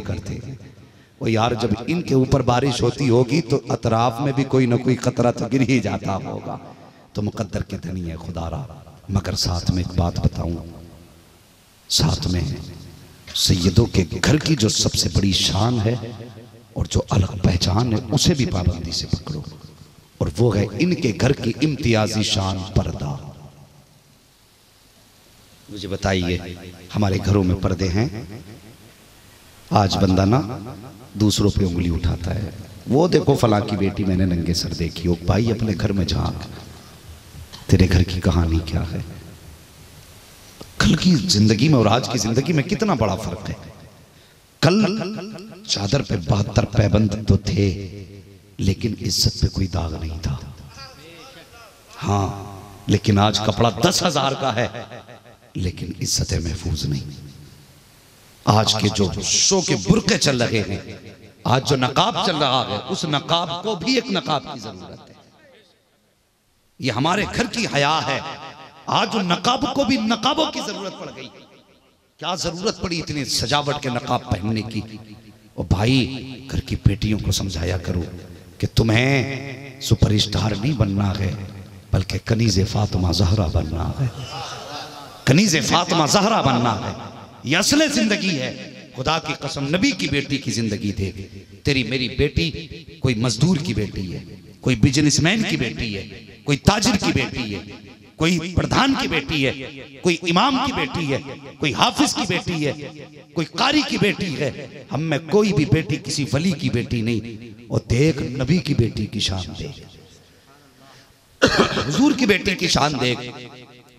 करते हैं। वो यार जब इनके ऊपर बारिश होती होगी तो अतराफ में भी कोई ना कोई खतरा तो गिर ही जाता होगा। तो मुकद्दर के धनी है खुदारा। मगर साथ में एक बात बताऊं, साथ में सैयदों के घर की जो सबसे बड़ी शान है और जो अलग पहचान है उसे भी पाबंदी से पकड़ो, और वो है इनके घर की इम्तियाजी शान पर्दा। मुझे बताइए, हमारे घरों में पर्दे हैं? आज बंदा ना दूसरों पे उंगली उठाता है, वो देखो फला की बेटी मैंने नंगे सर देखी हो। भाई अपने घर में झांक, तेरे घर की कहानी क्या है? कल की जिंदगी में और आज की जिंदगी में कितना बड़ा फर्क है। कल चादर पे 72 पैबंद तो थे, लेकिन इज्जत पे कोई दाग नहीं था। हाँ, लेकिन आज कपड़ा 10,000 का है, लेकिन इज्जतें महफूज नहीं। आज के जो शो के बुर्के चल रहे हैं, आज जो नकाब चल रहा है, उस नकाब को भी एक नकाब की जरूरत है। ये हमारे घर की हया है। आज जो नकाब को भी नकाबों की जरूरत पड़ गई। क्या जरूरत पड़ी इतनी सजावट के नकाब पहनने की? और भाई घर की बेटियों को समझाया करो कि तुम्हें सुपरस्टार नहीं बनना है, बल्कि कनीज़े फातिमा ज़हरा बनना है। कनीज़े फातिमा ज़हरा बनना है, ये असले जिंदगी है। खुदा की कसम, नबी की बेटी की जिंदगी देख। तेरी मेरी बेटी कोई मजदूर की बेटी है, कोई बिजनेसमैन की बेटी है, कोई ताजिर की बेटी है, कोई प्रधान की बेटी है, कोई इमाम की बेटी है, कोई हाफिज की बेटी है, कोई कारी की बेटी है। हम में कोई भी बेटी किसी वली की बेटी नहीं। और देख नबी की बेटी की शान देख, हुजूर की बेटी की शान देख।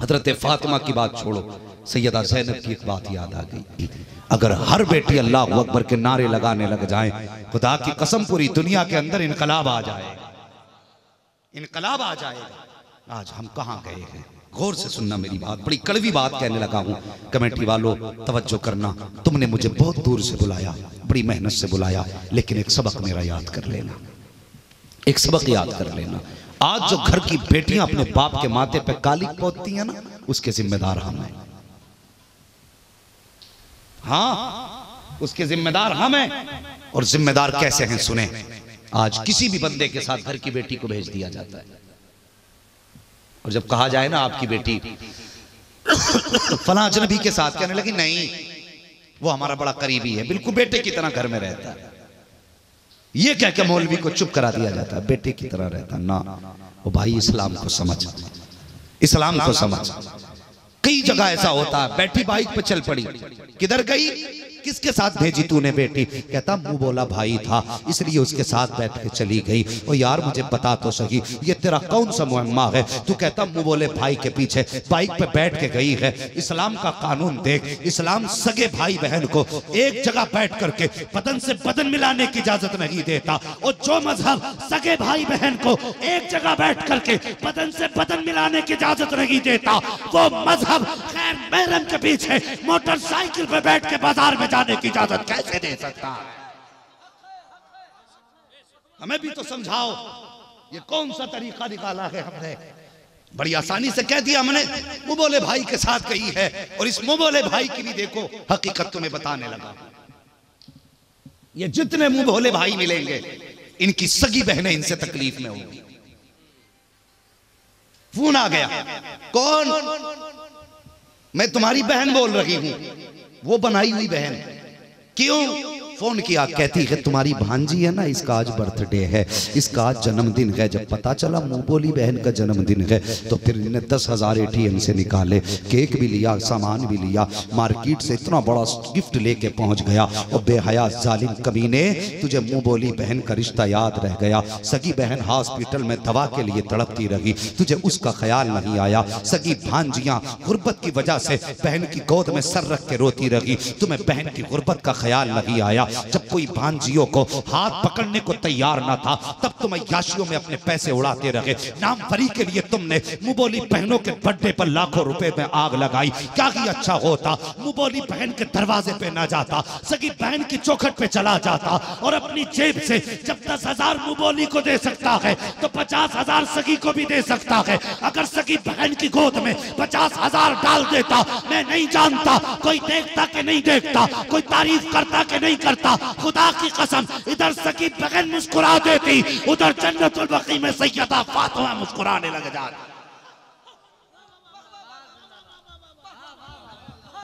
हजरत फातिमा की बात छोड़ो, सैयदा ज़ैनब की एक बात याद आ गई। अगर हर बेटी अल्लाह अकबर के नारे लगाने लग जाए, खुदा की कसम पूरी दुनिया के अंदर इनकलाब आ जाएगा, इनकलाब आ जाएगा। आज हम कहाँ गए हैं? गौर से सुनना मेरी बात, बड़ी कड़वी बात कहने लगा हूँ। कमेटी वालों तवज्जो करना, तुमने मुझे बहुत दूर से बुलाया, बड़ी मेहनत से बुलाया, लेकिन एक सबक मेरा याद कर लेना, एक सबक याद कर लेना। आज जो घर की बेटियां अपने बाप के माथे पे काली पोतती हैं ना, उसके जिम्मेदार हम हैं। हाँ, उसके जिम्मेदार हम हैं। और जिम्मेदार कैसे हैं सुने। आज किसी भी बंदे के साथ घर की बेटी को भेज दिया जाता है, और जब कहा जाए ना आपकी बेटी फला अजनबी के साथ, कहने लगी नहीं वो हमारा बड़ा करीबी है, बिल्कुल बेटे की तरह घर में रहता है। ये कह के मौलवी को चुप करा दिया जाता है, बेटे की तरह रहता ना। ओ भाई इस्लाम को समझ, इस्लाम को समझ। कई जगह ऐसा होता है, बैठी बाइक पे चल पड़ी, किधर गई, किसके साथ भेजी तूने बेटी? कहता मुंह बोला भाई था इसलिए उसके साथ बैठ के चली गई। ओ यार मुझे बता तो सही, ये तेरा कौन सा मुअम्मा है? तू कहता मुंह बोले भाई के पीछे बाइक पे बैठ के गई है। इस्लाम का कानून देख, इस्लाम सगे भाई बहन को एक जगह बैठ करके बदन से बदन मिलाने की इजाजत नहीं देता। और जो मजहब सगे भाई बहन को एक जगह बैठ करके बदन से बदन मिलाने की इजाजत नहीं देता, वो मजहब खैर महरम के पीछे मोटरसाइकिल पे बैठ के बाजार में जाने की इजाजत कैसे दे सकता है? हमें भी तो समझाओ, ये कौन सा तरीका निकाला है हमने? बड़ी आसानी से कह दिया हमने, मुंह बोले भाई के साथ गई है। और इस मुंह बोले भाई की भी देखो हकीकत तुम्हें बताने लगा। ये जितने मुंह बोले भाई मिलेंगे, इनकी सगी बहनें इनसे तकलीफ में होंगी। फोन आ गया, कौन? मैं तुम्हारी बहन बोल रही हूं, वो बनाई हुई बहन। क्यों फोन किया? कहती है तुम्हारी भांजी है ना, इसका आज बर्थडे है, इसका आज जन्मदिन है। जब पता चला मुंह बोली बहन का जन्मदिन है, तो फिर इन्हें 10,000 ATM से निकाले, केक भी लिया, सामान भी लिया, मार्केट से इतना बड़ा गिफ्ट लेके पहुंच गया। और बेहया जालिम कमीने, तुझे मुंह बोली बहन का रिश्ता याद रह गया। सगी बहन हॉस्पिटल में दवा के लिए तड़पती रही, तुझे उसका ख्याल नहीं आया। सगी भांजियां गुर्बत की वजह से बहन की गोद में सर रख के रोती रही, तुम्हें बहन की गुर्बत का ख्याल नहीं आया। जब कोई भांजियों को हाथ पकड़ने को तैयार ना था, तब तुम अय्याशियों में अपने पैसे उड़ाते रहे। नामवरी के लिए तुमने मुंहबोली बहनों के बर्थडे पर लाखों रुपए में आग लगाई। क्या ही अच्छा होता, मुंहबोली बहन के दरवाजे पे ना जाता, सगी बहन की चौखट पे चला जाता और अपनी जेब से जब 10,000 मुंहबोली को दे सकता है तो 50,000 सगी को भी दे सकता है। अगर सगी बहन की गोद में 50,000 डाल देता, मैं नहीं जानता कोई देखता कि नहीं देखता, कोई तारीफ करता कि नहीं करता, करता। खुदा की कसम, इधर सकी बगन मुस्कुरा देती, उधर जन्नतुल बकी में सैयदा फातिमा मुस्कुराने लग जाती।